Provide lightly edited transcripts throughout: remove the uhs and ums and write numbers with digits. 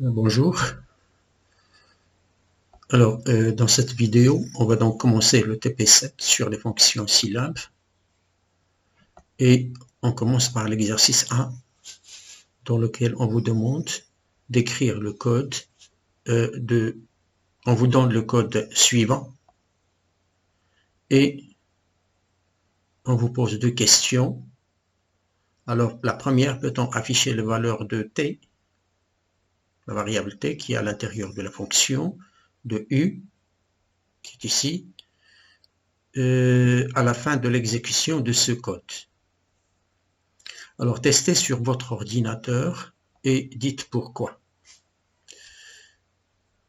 Bonjour. Alors, dans cette vidéo, on va donc commencer le TP7 sur les fonctions syllabes. Et on commence par l'exercice 1, dans lequel on vous demande d'écrire le code on vous donne le code suivant et on vous pose deux questions. Alors, la première, peut-on afficher la valeur de t, la variable t qui est à l'intérieur de la fonction, de u, qui est ici, à la fin de l'exécution de ce code. Alors, testez sur votre ordinateur et dites pourquoi.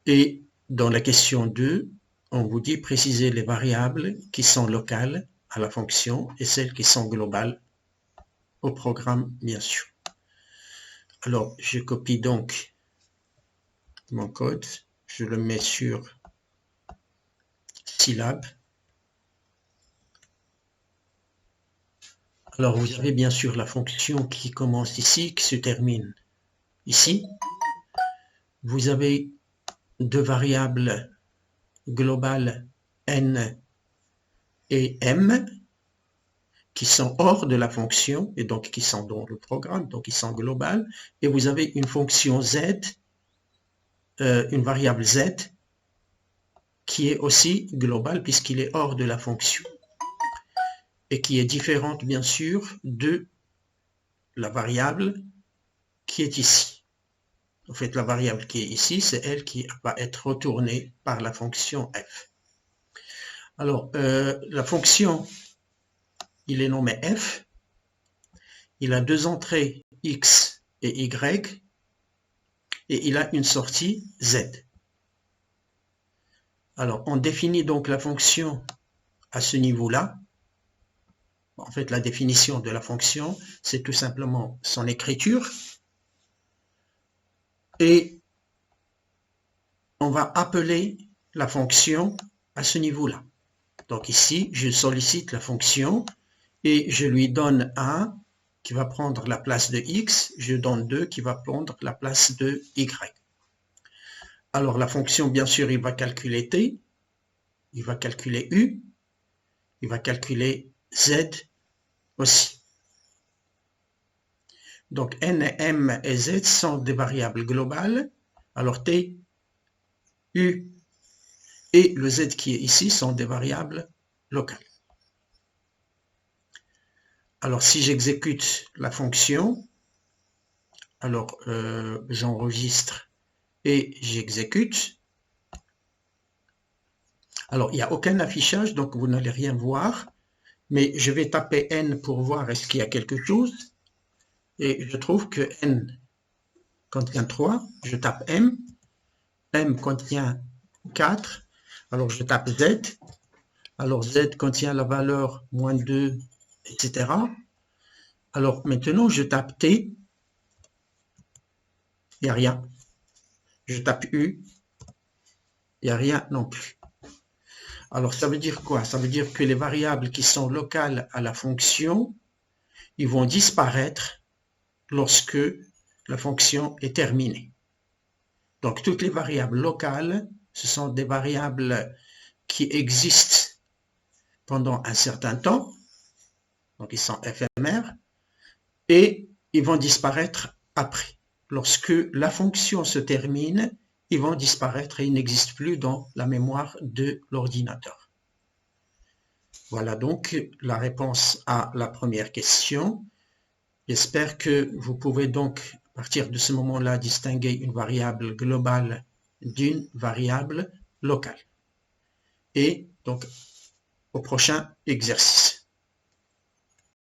Et dans la question 2, on vous dit préciser les variables qui sont locales à la fonction et celles qui sont globales au programme, bien sûr. Alors, je copie donc mon code, je le mets sur syllabes. Alors, vous avez bien sûr la fonction qui commence ici, qui se termine ici. Vous avez deux variables globales n et m qui sont hors de la fonction et donc qui sont dans le programme, donc ils sont globales. Et vous avez une fonction z, une variable z qui est aussi globale puisqu'il est hors de la fonction et qui est différente bien sûr de la variable qui est ici. En fait, la variable qui est ici, c'est elle qui va être retournée par la fonction f. Alors, la fonction, il est nommé f, il a deux entrées x et y, et il a une sortie z. Alors, on définit donc la fonction à ce niveau-là. En fait, la définition de la fonction, c'est tout simplement son écriture. Et on va appeler la fonction à ce niveau-là. Donc ici, je sollicite la fonction et je lui donne 1 qui va prendre la place de x, je donne 2 qui va prendre la place de y. Alors la fonction, bien sûr, il va calculer t, il va calculer u, il va calculer z aussi. Donc n, m et z sont des variables globales. Alors t, u et le z qui est ici sont des variables locales. Alors si j'exécute la fonction, alors j'enregistre et j'exécute. Alors il n'y a aucun affichage, donc vous n'allez rien voir, mais je vais taper n pour voir est-ce qu'il y a quelque chose. Et je trouve que n contient 3, je tape m contient 4, alors je tape z, alors z contient la valeur moins 2, etc. Alors maintenant je tape t, il n'y a rien. Je tape u, il n'y a rien non plus. Alors ça veut dire quoi? Ça veut dire que les variables qui sont locales à la fonction, ils vont disparaître lorsque la fonction est terminée. Donc toutes les variables locales, ce sont des variables qui existent pendant un certain temps, donc ils sont éphémères, et ils vont disparaître après. Lorsque la fonction se termine, ils vont disparaître et ils n'existent plus dans la mémoire de l'ordinateur. Voilà donc la réponse à la première question. J'espère que vous pouvez donc, à partir de ce moment-là, distinguer une variable globale d'une variable locale. Et donc, au prochain exercice.